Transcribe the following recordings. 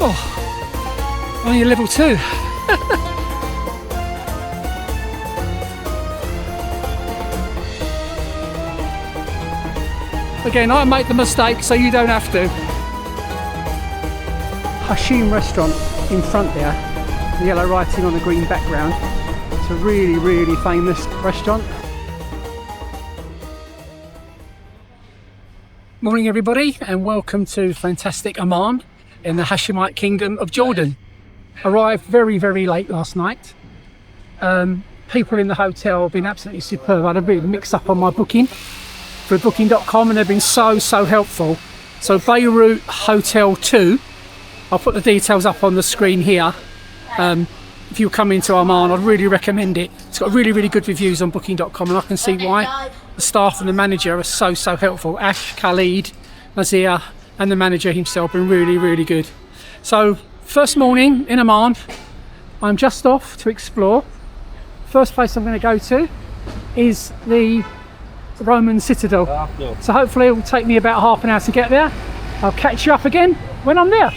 Oh, only a level 2. Again, I make the mistake so you don't have to. Hashem restaurant in front there, the yellow writing on the green background. It's a really, really famous restaurant. Morning everybody, and welcome to fantastic Amman in the Hashemite Kingdom of Jordan. Arrived very, very late last night. People in the hotel have been absolutely superb. I had a bit of a mix up on my booking for booking.com, and they've been so helpful. So Beirut Hotel 2, I'll put the details up on the screen here. If you come into Amman, I'd really recommend it. It's got really, really good reviews on booking.com, and I can see why. The staff and the manager are so helpful. Ash, Khalid, Nazir and the manager himself have been really, really good. So first morning in Amman, I'm just off to explore. First place I'm going to go to is the Roman Citadel. So hopefully it will take me about half an hour to get there. I'll catch you up again when I'm there.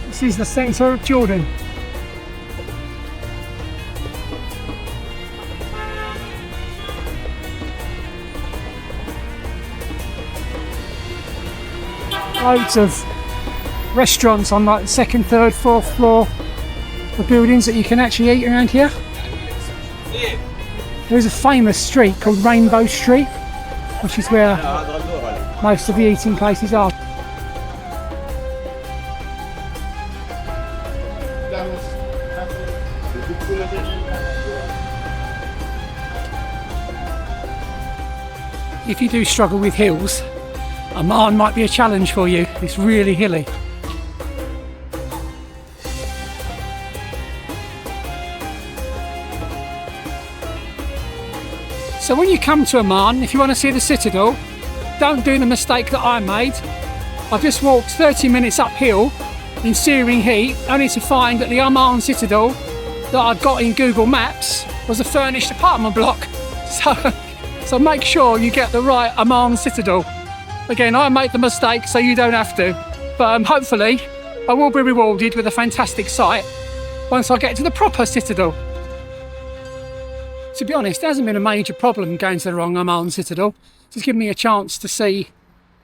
This is the centre of Jordan. Loads of restaurants on like the second, third, fourth floor of buildings that you can actually eat around here. There's a famous street called Rainbow Street, which is where most of the eating places are. If you do struggle with hills, Amman might be a challenge for you. It's really hilly. So when you come to Amman, if you want to see the Citadel, don't do the mistake that I made. I've just walked 30 minutes uphill in searing heat, only to find that the Amman Citadel that I'd got in Google Maps was a furnished apartment block. So make sure you get the right Amman Citadel. Again, I made the mistake so you don't have to. But hopefully I will be rewarded with a fantastic sight once I get to the proper Citadel. To be honest, there hasn't been a major problem going to the wrong Amman Citadel. It's given me a chance to see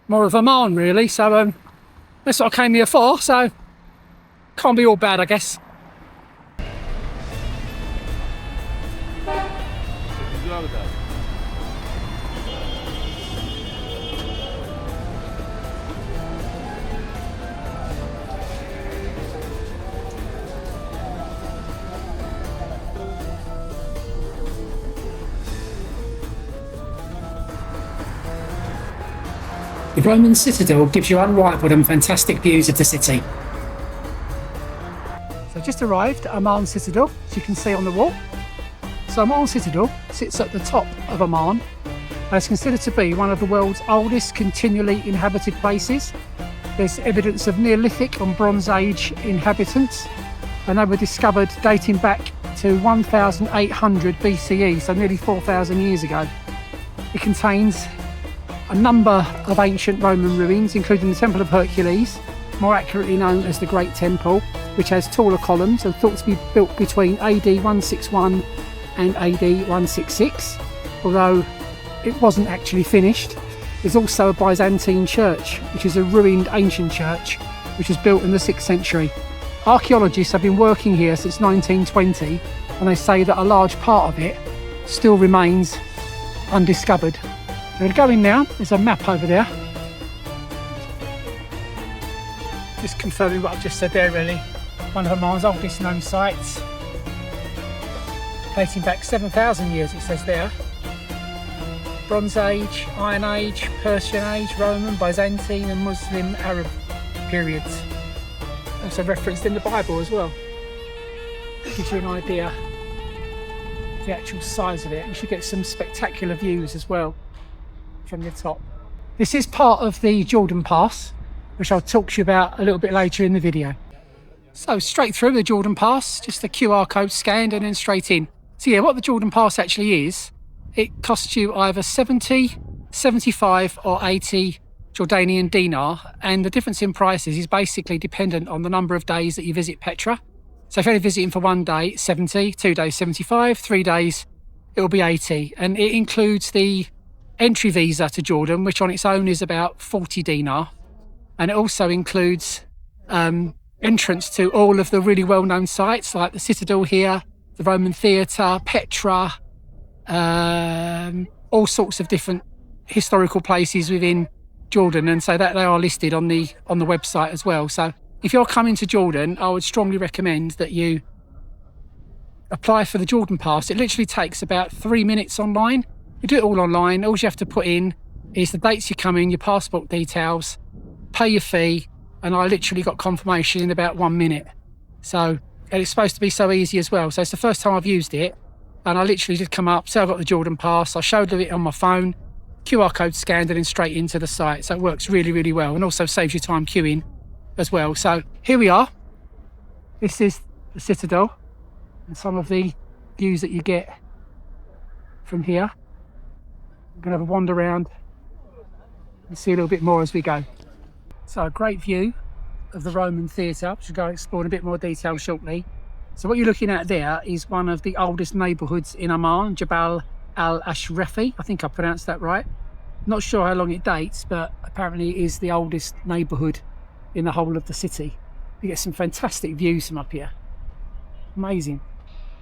more of Amman really. So that's what I came here for, so can't be all bad, I guess. The Roman Citadel gives you unrivaled and fantastic views of the city. So just arrived at Amman Citadel, as you can see on the wall. So Amman Citadel sits at the top of Amman and is considered to be one of the world's oldest continually inhabited places. There's evidence of Neolithic and Bronze Age inhabitants, and they were discovered dating back to 1800 BCE, so nearly 4,000 years ago. It contains a number of ancient Roman ruins, including the Temple of Hercules, more accurately known as the Great Temple, which has taller columns and thought to be built between AD 161 and AD 166, although it wasn't actually finished. There's also a Byzantine church, which is a ruined ancient church, which was built in the 6th century. Archaeologists have been working here since 1920, and they say that a large part of it still remains undiscovered. We're going now, there's a map over there. Just confirming what I've just said there really. One of Amman's oldest known sites. Dating back 7,000 years it says there. Bronze Age, Iron Age, Persian Age, Roman, Byzantine and Muslim Arab periods. Also referenced in the Bible as well. Gives you an idea the actual size of it. You should get some spectacular views as well from the top. This is part of the Jordan Pass, which I'll talk to you about a little bit later in the video. So straight through the Jordan Pass, just the QR code scanned and then straight in. So yeah, what the Jordan Pass actually is, it costs you either 70, 75 or 80 Jordanian dinar, and the difference in prices is basically dependent on the number of days that you visit Petra. So if you're only visiting for 1 day, 70, 2 days, 75, 3 days, it'll be 80. And it includes the entry visa to Jordan, which on its own is about 40 dinar. And it also includes entrance to all of the really well-known sites like the Citadel here, the Roman Theatre, Petra, all sorts of different historical places within Jordan, and so that they are listed on the website as well. So if you're coming to Jordan, I would strongly recommend that you apply for the Jordan Pass. It literally takes about 3 minutes online. You do it all online. All you have to put in is the dates you come in, your passport details, pay your fee, and I literally got confirmation in about 1 minute. So, and it's supposed to be so easy as well. So it's the first time I've used it, and I literally just come up, so I've got the Jordan Pass, I showed it on my phone, QR code scanned and then straight into the site. So it works really, really well, and also saves you time queuing as well. So here we are. This is the Citadel and some of the views that you get from here. I'm going to have a wander around and see a little bit more as we go. So a great view of the Roman Theatre, which we'll go explore in a bit more detail shortly. So what you're looking at there is one of the oldest neighbourhoods in Amman, Jabal al-Ashrafi. I think I pronounced that right. Not sure how long it dates, but apparently it is the oldest neighbourhood in the whole of the city. You get some fantastic views from up here. Amazing.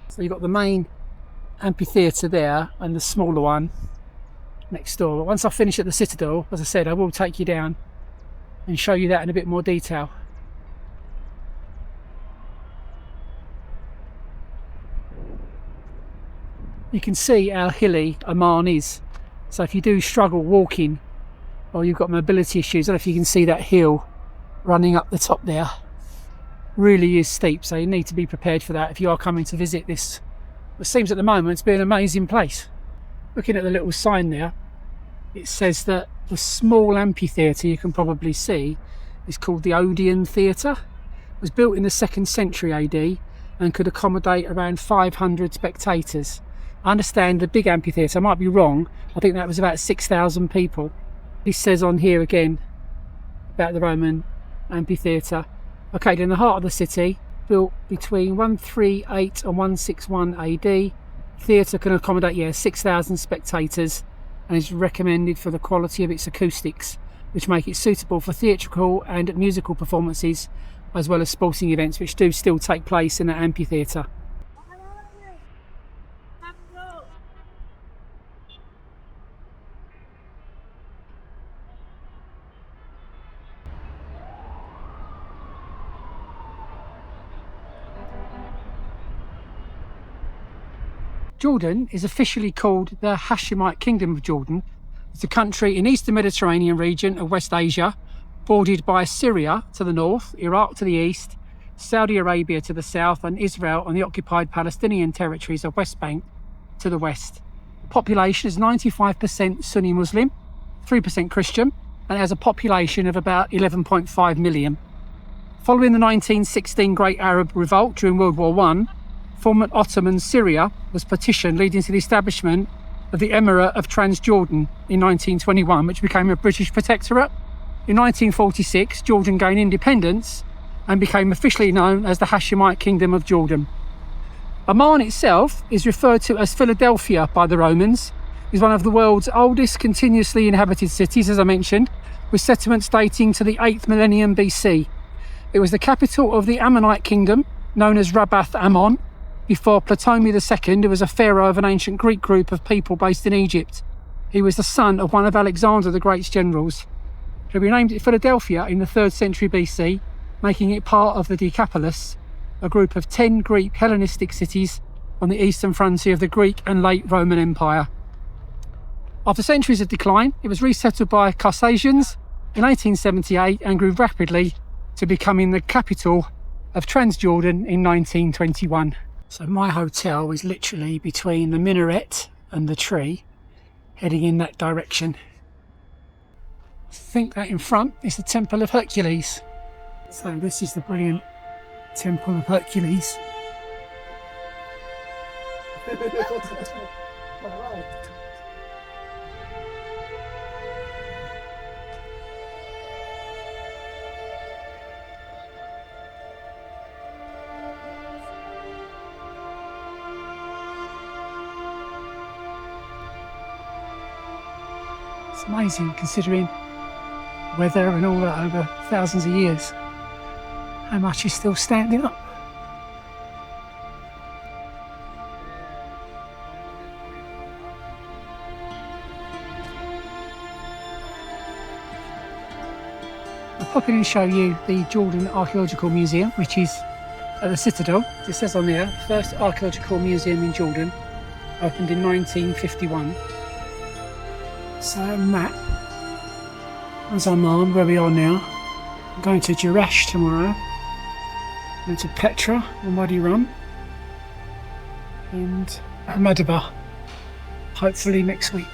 So you've got the main amphitheater there and the smaller one next door. But once I finish at the Citadel, as I said, I will take you down and show you that in a bit more detail. You can see how hilly Amman is. So if you do struggle walking or you've got mobility issues, I don't know if you can see that hill running up the top there. Really is steep, so you need to be prepared for that if you are coming to visit this. It seems at the moment to be an amazing place. Looking at the little sign there, it says that the small amphitheater you can probably see is called the Odeon Theatre. It was built in the 2nd century AD and could accommodate around 500 spectators. I understand the big amphitheatre, I might be wrong, I think that was about 6,000 people. This says on here again about the Roman amphitheatre. Okay, in the heart of the city, built between 138 and 161 AD, theatre can accommodate 6,000 spectators and is recommended for the quality of its acoustics, which make it suitable for theatrical and musical performances as well as sporting events, which do still take place in the amphitheatre. Jordan is officially called the Hashemite Kingdom of Jordan. It's a country in Eastern Mediterranean region of West Asia, bordered by Syria to the north, Iraq to the east, Saudi Arabia to the south, and Israel on the occupied Palestinian territories of West Bank to the west. The population is 95% Sunni Muslim, 3% Christian, and it has a population of about 11.5 million. Following the 1916 Great Arab Revolt during World War I, former Ottoman Syria was partitioned, leading to the establishment of the Emirate of Transjordan in 1921, which became a British protectorate. In 1946, Jordan gained independence and became officially known as the Hashemite Kingdom of Jordan. Amman itself is referred to as Philadelphia by the Romans. It is one of the world's oldest continuously inhabited cities, as I mentioned, with settlements dating to the 8th millennium BC. It was the capital of the Ammonite kingdom, known as Rabbath Ammon, before Ptolemy II, who was a pharaoh of an ancient Greek group of people based in Egypt. He was the son of one of Alexander the Great's generals. He renamed it Philadelphia in the 3rd century BC, making it part of the Decapolis, a group of 10 Greek Hellenistic cities on the eastern frontier of the Greek and late Roman Empire. After centuries of decline, it was resettled by Carthaginians in 1878 and grew rapidly to becoming the capital of Transjordan in 1921. So my hotel is literally between the minaret and the tree, heading in that direction. I think that in front is the Temple of Hercules. So this is the brilliant Temple of Hercules. It's amazing considering weather and all that over thousands of years, how much is still standing up. I'll pop in and show you the Jordan Archaeological Museum, which is at the Citadel. It says on there, first archaeological museum in Jordan, opened in 1951. So that was Amman, where we are now. I'm going to Jerash tomorrow, going to Petra and Wadi Rum, and Ahmedabad, hopefully next week.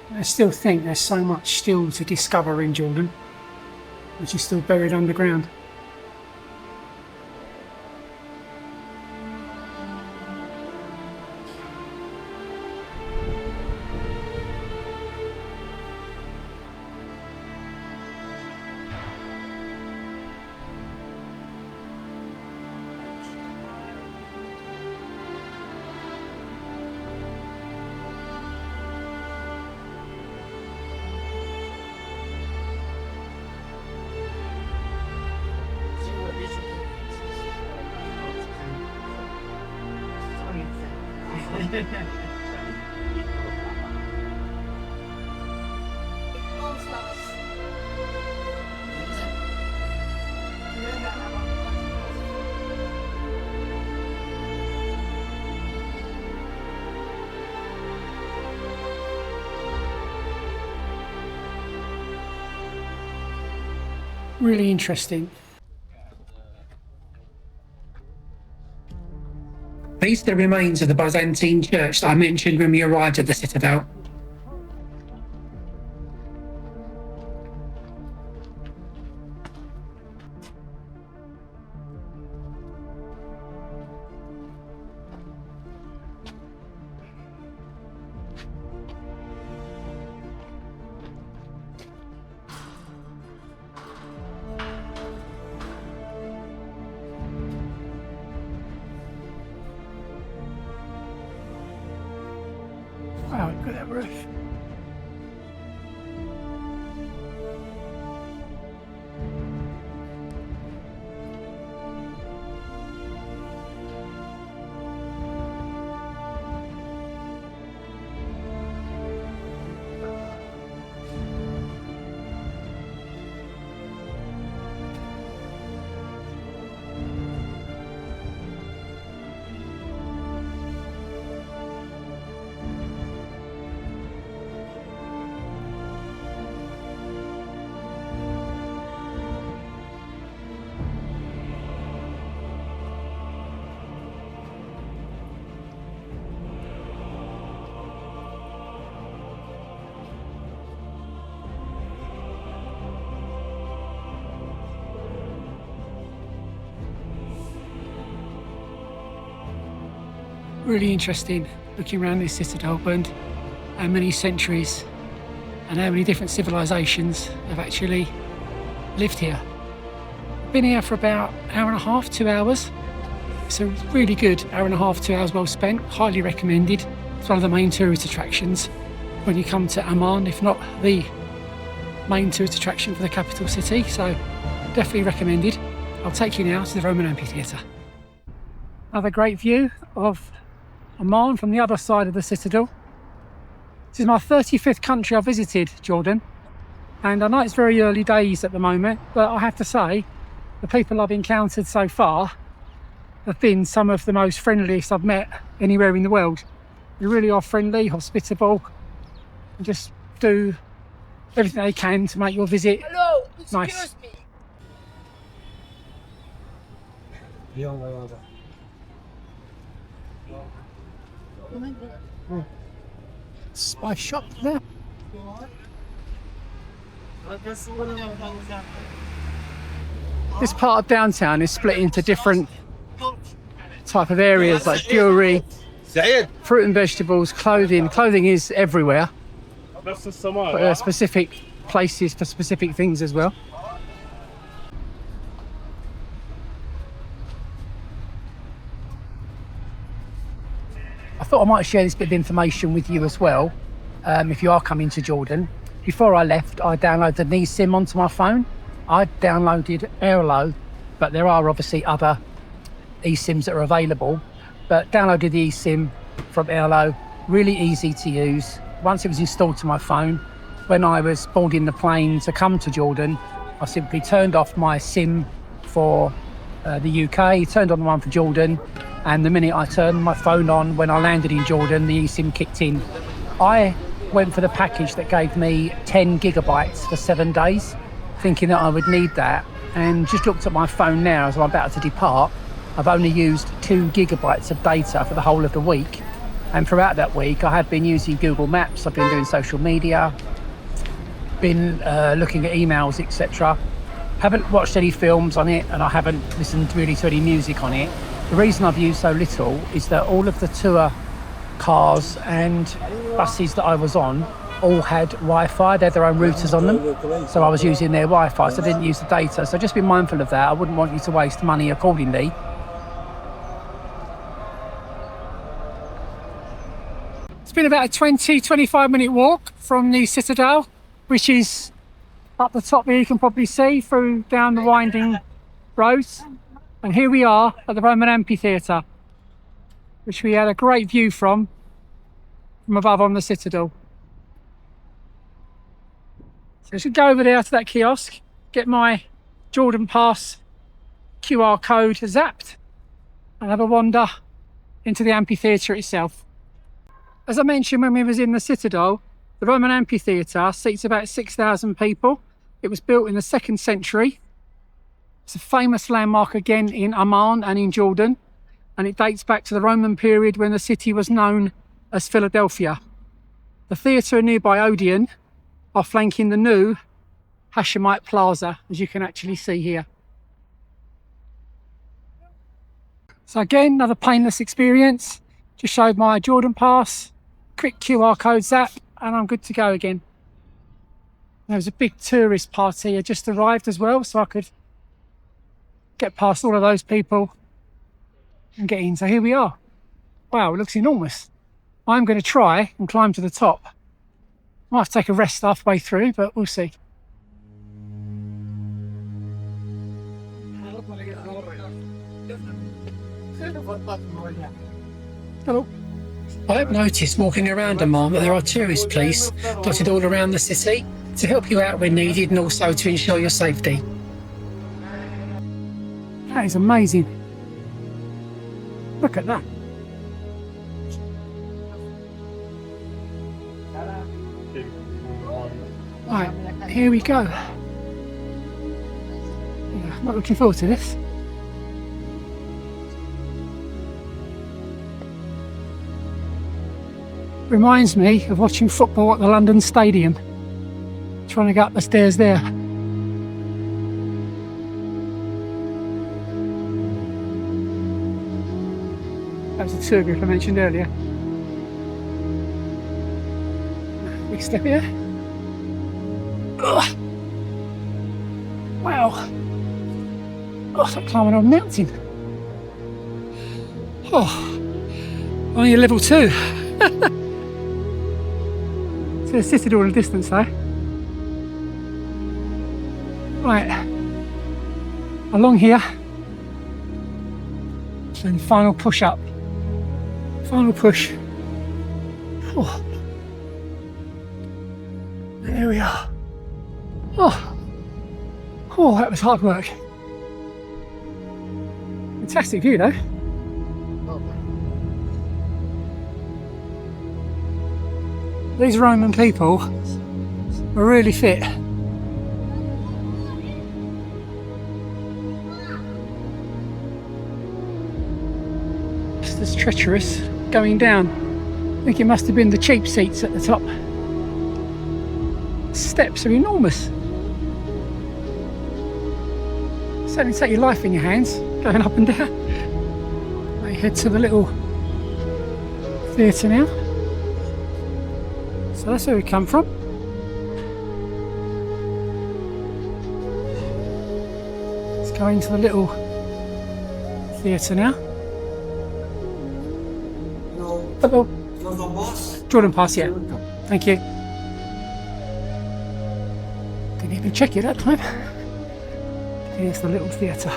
I still think there's so much still to discover in Jordan, which is still buried underground. Really interesting. These are the remains of the Byzantine church that I mentioned when we arrived at the Citadel. Wow, look at that roof. Really interesting looking around this citadel and how many centuries and how many different civilizations have actually lived here. I've been here for about an hour and a half, 2 hours. It's a really good hour and a half, 2 hours well spent, highly recommended. It's one of the main tourist attractions when you come to Amman, if not the main tourist attraction for the capital city, so definitely recommended. I'll take you now to the Roman amphitheater. Another great view of Amman from the other side of the citadel. This is my 35th country I've visited, Jordan. And I know it's very early days at the moment, but I have to say, the people I've encountered so far have been some of the most friendliest I've met anywhere in the world. They really are friendly, hospitable, and just do everything they can to make your visit nice. Spice shop there. This part of downtown is split into different type of areas like jewellery, fruit and vegetables, clothing. Clothing is everywhere, but there are specific places for specific things as well. I thought I might share this bit of information with you as well, if you are coming to Jordan. Before I left, I downloaded an eSIM onto my phone. I downloaded Airlo, but there are obviously other eSIMs that are available. But downloaded the eSIM from Airlo, really easy to use. Once it was installed to my phone, when I was boarding the plane to come to Jordan, I simply turned off my SIM for the UK, turned on the one for Jordan, and the minute I turned my phone on when I landed in Jordan, the eSIM kicked in. I went for the package that gave me 10 gigabytes for 7 days, thinking that I would need that, and just looked at my phone now as I'm about to depart. I've only used 2 gigabytes of data for the whole of the week, and throughout that week I have been using Google Maps, I've been doing social media, been looking at emails, etc. Haven't watched any films on it, and I haven't listened really to any music on it. The reason I've used so little is that all of the tour cars and buses that I was on all had Wi-Fi. They had their own routers on them, so I was using their Wi-Fi, so I didn't use the data. So just be mindful of that. I wouldn't want you to waste money accordingly. It's been about a 20-25 minute walk from the Citadel, which is up the top here. You can probably see through down the winding roads. And here we are at the Roman amphitheater, which we had a great view from above on the Citadel. So I should go over there to that kiosk, get my Jordan Pass QR code zapped, and have a wander into the amphitheater itself. As I mentioned when we was in the Citadel, the Roman amphitheater seats about 6,000 people. It was built in the 2nd century. It's a famous landmark again in Amman and in Jordan, and it dates back to the Roman period when the city was known as Philadelphia. The theatre and nearby Odeon are flanking the new Hashemite Plaza, as you can actually see here. So again, another painless experience. Just showed my Jordan Pass, quick QR code zap, and I'm good to go again. There was a big tourist party had just arrived as well, so I could get past all of those people and get in. So here we are. Wow, it looks enormous. I'm going to try and climb to the top. Might have to take a rest halfway through, but we'll see. Hello. I have noticed walking around Amman that there are tourist police dotted all around the city to help you out when needed and also to ensure your safety. That is amazing. Look at that. Right, here we go. Yeah, I'm not looking forward to this. Reminds me of watching football at the London Stadium. Trying to get up the stairs there. That was the tour group I mentioned earlier. Big step here. Ugh. Wow. Oh, it's like climbing on a mountain. Oh, only a level 2. So the Citadel in the distance though. Right, along here, and final push up. Final push. Oh. Here we are. Oh, that was hard work. Fantastic view though. These Roman people were really fit. Just as treacherous going down. I think it must have been the cheap seats at the top. Steps are enormous. Certainly take your life in your hands, going up and down. I head to the little theatre now. So that's where we come from. Let's go into the little theatre now. Hello. Jordan Pass, yeah. Thank you. Didn't even check it that time. Here's the little theatre.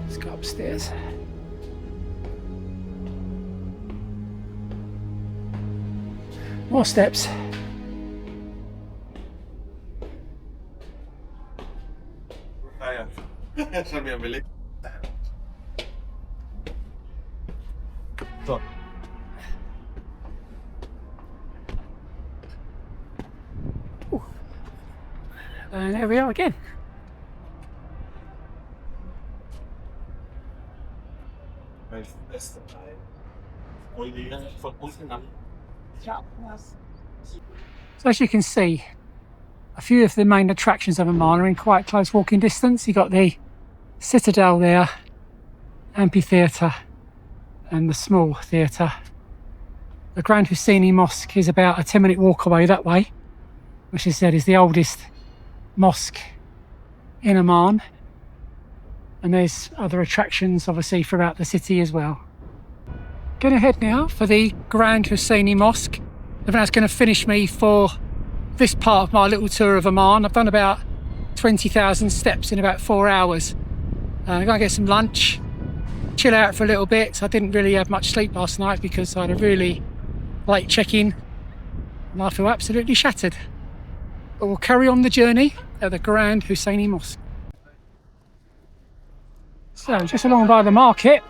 Let's go upstairs. More steps. And there we are again. So as you can see, a few of the main attractions of Amman are in quite close walking distance. You've got the Citadel there, amphitheater, and the small theatre. The Grand Husseini Mosque is about a 10-minute walk away that way, which is said is the oldest mosque in Amman. And there's other attractions obviously throughout the city as well. Going to head now for the Grand Husseini Mosque. I think that's going to finish me for this part of my little tour of Amman. I've done about 20,000 steps in about 4 hours. I'm going to get some lunch, chill out for a little bit. So I didn't really have much sleep last night because I had a really late check-in and I feel absolutely shattered. But we'll carry on the journey at the Grand Husseini Mosque. So just along by the market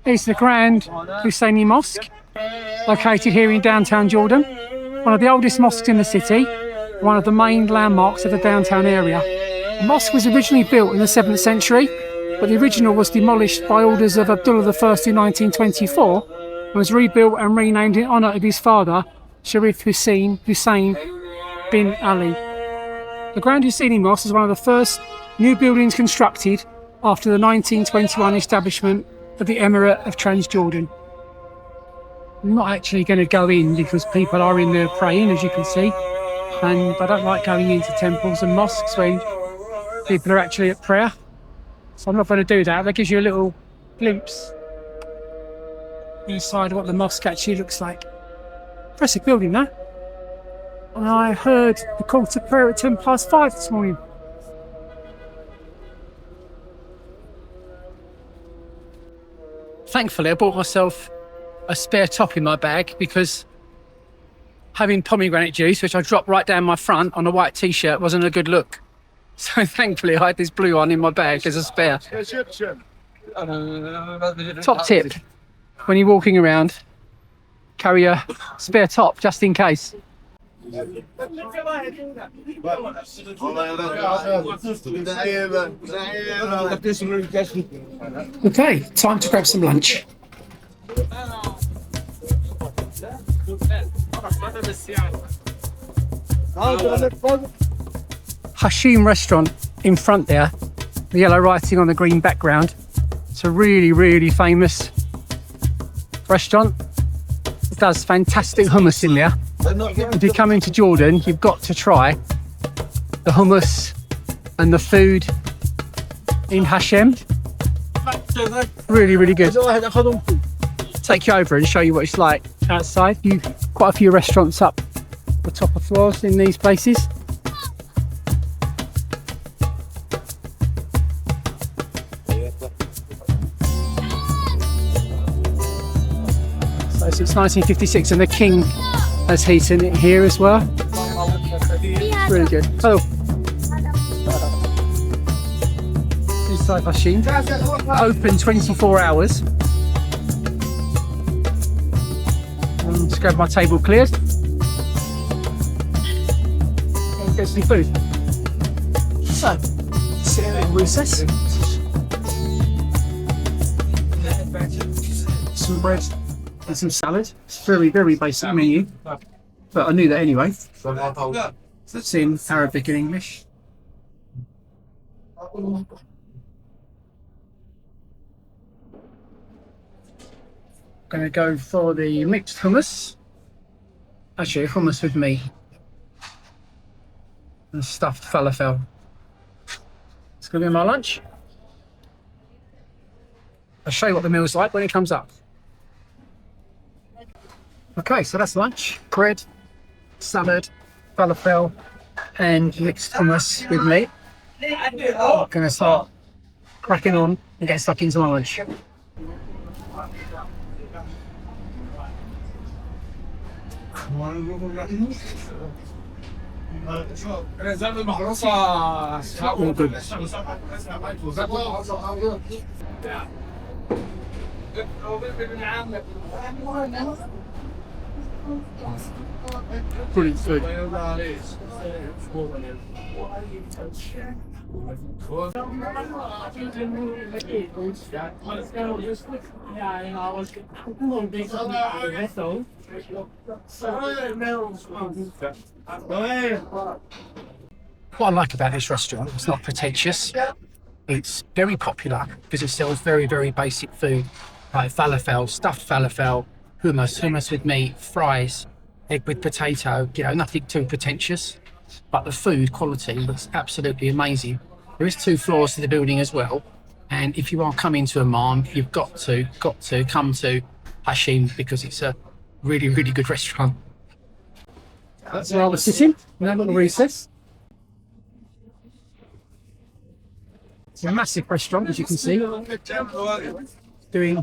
is the Grand Husseini Mosque, located here in downtown Jordan. One of the oldest mosques in the city, one of the main landmarks of the downtown area. The mosque was originally built in the 7th century, but the original was demolished by orders of Abdullah I in 1924 and was rebuilt and renamed in honour of his father, Sharif Hussein bin Ali. The Grand Husseini Mosque is one of the first new buildings constructed after the 1921 establishment of the Emirate of Transjordan. I'm not actually going to go in because people are in there praying, as you can see, and I don't like going into temples and mosques when people are actually at prayer, so I'm not going to do that. That gives you a little glimpse inside what the mosque actually looks like. Impressive building, though. And I heard the call to prayer at 5:10 this morning. Thankfully, I bought myself a spare top in my bag because having pomegranate juice, which I dropped right down my front on a white t-shirt, wasn't a good look. So thankfully, I had this blue one in my bag as a spare. Top tip, when you're walking around, carry a spare top just in case. Okay, time to grab some lunch. Hashem restaurant in front there, the yellow writing on the green background. It's a really famous restaurant. It does fantastic hummus in there. If you come into Jordan, you've got to try the hummus and the food in Hashem. Really good. take you over and show you what it's like outside. Quite a few restaurants up the top of floors in these places. So since 1956, and the king has heated it here as well. Really good. Hello. Inside Hashem, open 24 hours. Just grab my table cleared and get some food. So, sit in recess. Some bread and some salad. It's very, very basic menu, but I knew that anyway. It's in Arabic and English. Going to go for the mixed hummus. Actually, hummus with meat and stuffed falafel. It's going to be my lunch. I'll show you what the meal's like when it comes up. Okay, so that's lunch. Bread, salad, falafel and mixed hummus with meat. I'm going to start cracking on and get stuck into my lunch. All good. Brilliant food. What I like about this restaurant, it's not pretentious. It's very popular because it sells very, very basic food like falafel, stuffed falafel, hummus with meat, fries, egg with potato, you know, nothing too pretentious. But the food quality looks absolutely amazing. There is 2 floors to the building as well. And if you are coming to Amman, you've got to come to Hashem because it's a really, really good restaurant. That's where I was sitting in that little recess. It's a massive restaurant, as you can see. Doing the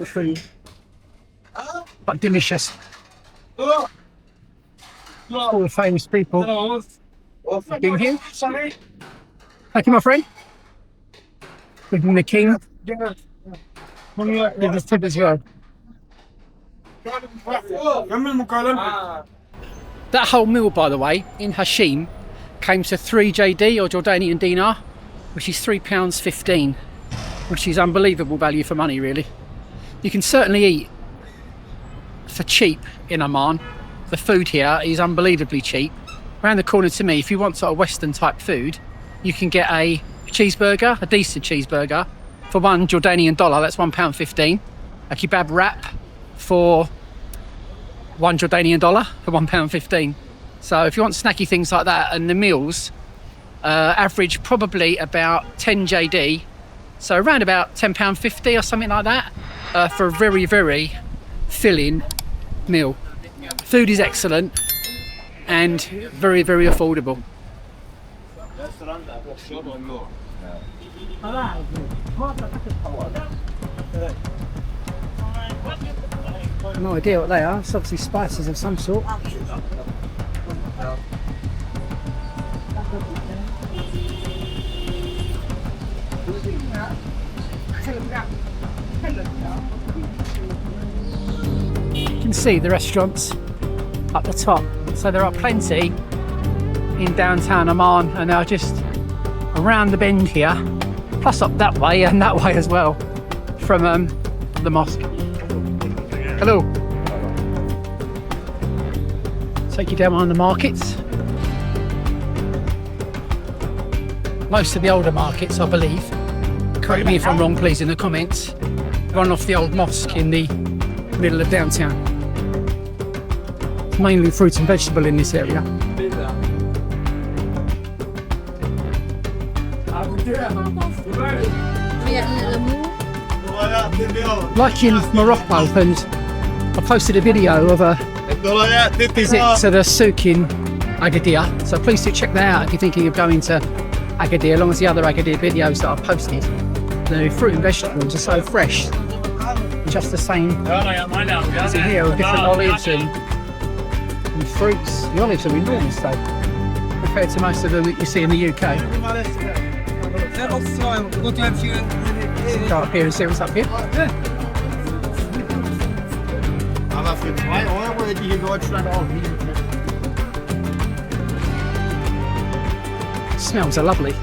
food, but delicious. All the famous people being here. Thank you, my friend. With the king. With the tip as well. That whole meal, by the way, in Hashem, came to 3 JD or Jordanian dinar, which is £3.15, which is unbelievable value for money, really. You can certainly eat for cheap in Amman. The food here is unbelievably cheap. Around the corner to me, if you want sort of Western type food, you can get a cheeseburger, a decent cheeseburger, for $1 Jordanian, that's £1.15. A kebab wrap for $1 Jordanian for £1.15. So if you want snacky things like that, and the meals average probably about 10 JD, so around about £10.50 or something like that, for a very, very filling meal. Food is excellent and very, very affordable. No idea what they are. It's obviously spices of some sort. You can see the restaurants up the top. So there are plenty in downtown Amman, and they are just around the bend here, plus up that way and that way as well, from the mosque. Hello. Take you down on the markets. Most of the older markets, I believe, correct me if I'm wrong please in the comments, run off the old mosque in the middle of downtown. It's mainly fruit and vegetable in this area. like in Morocco, and I posted a video of a visit to the souk in Agadir, so please do check that out if you're thinking of going to Agadir, along with the other Agadir videos that I've posted. The fruit and vegetables are so fresh, just the same as in here with different olives and fruits. The olives are enormous though, compared to most of them that you see in the UK. Go up here and see what's up here. Smells are lovely.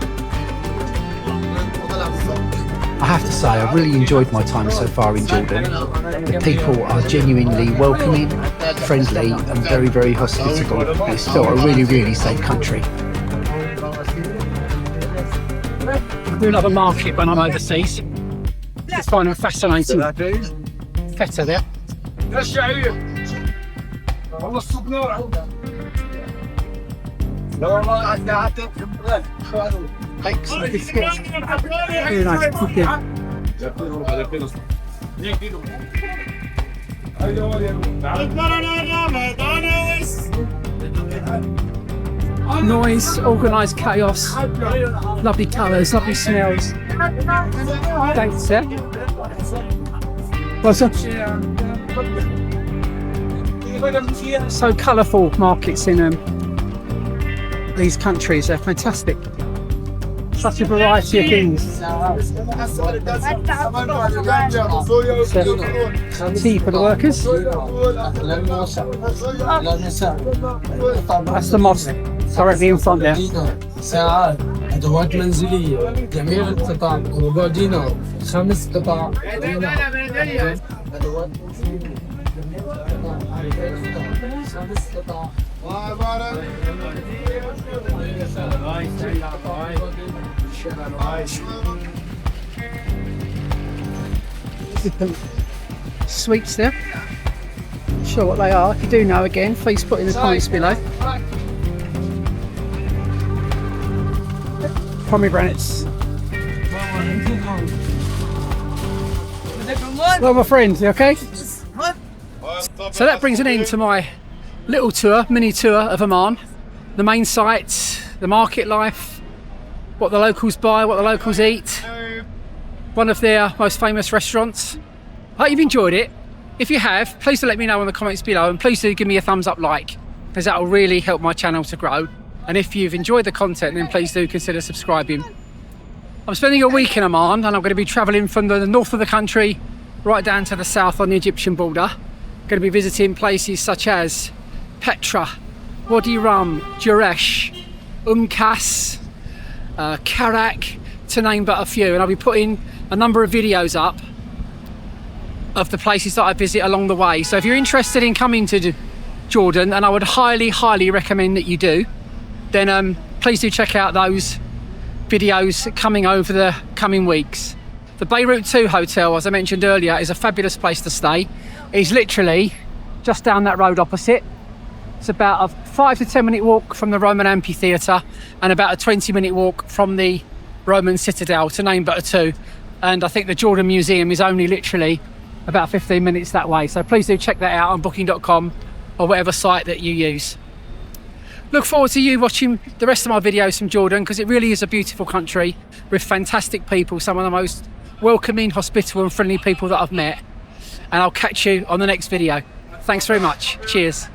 I have to say, I really enjoyed my time so far in Jordan. The people are genuinely welcoming, friendly and very, very hospitable. It's still a really, really safe country. I do love a market when I'm overseas. It's kind of fascinating. Feta there. Cakes and biscuits. Very nice cooking. Noise, organised chaos, lovely colours, lovely smells. Thanks, sir. What's up? So colourful markets in these countries, they're fantastic. Such a variety of things. Tea for the workers. That's the mosque, directly in front there. أدوات منزلية جميع القطع وبعدين 5 قطع أدوات different sweets there. Not sure what they are. If you do know, again, please put in the comments below. Pomegranates. Well, my friends, you okay? So that brings an end to my little tour, mini tour of Amman. The main sites, the market life, what the locals buy, what the locals eat. One of their most famous restaurants. I hope you've enjoyed it. If you have, please do let me know in the comments below, and please do give me a thumbs up like, as that will really help my channel to grow. And if you've enjoyed the content, then please do consider subscribing. I'm spending a week in Amman, and I'm going to be travelling from the north of the country right down to the south on the Egyptian border. I'm going to be visiting places such as Petra, Wadi Rum, Juresh, Kas, Karak, to name but a few. And I'll be putting a number of videos up of the places that I visit along the way. So if you're interested in coming to Jordan, and I would highly, highly recommend that you do, then please do check out those videos coming over the coming weeks. The Beirut 2 Hotel, as I mentioned earlier, is a fabulous place to stay. It's literally just down that road opposite. It's about a 5 to 10 minute walk from the Roman amphitheater and about a 20-minute walk from the Roman Citadel, to name but a two. And I think the Jordan Museum is only literally about 15 minutes that way. So please do check that out on booking.com or whatever site that you use. Look forward to you watching the rest of my videos from Jordan, because it really is a beautiful country with fantastic people, some of the most welcoming, hospitable and friendly people that I've met. And I'll catch you on the next video. Thanks very much. Cheers.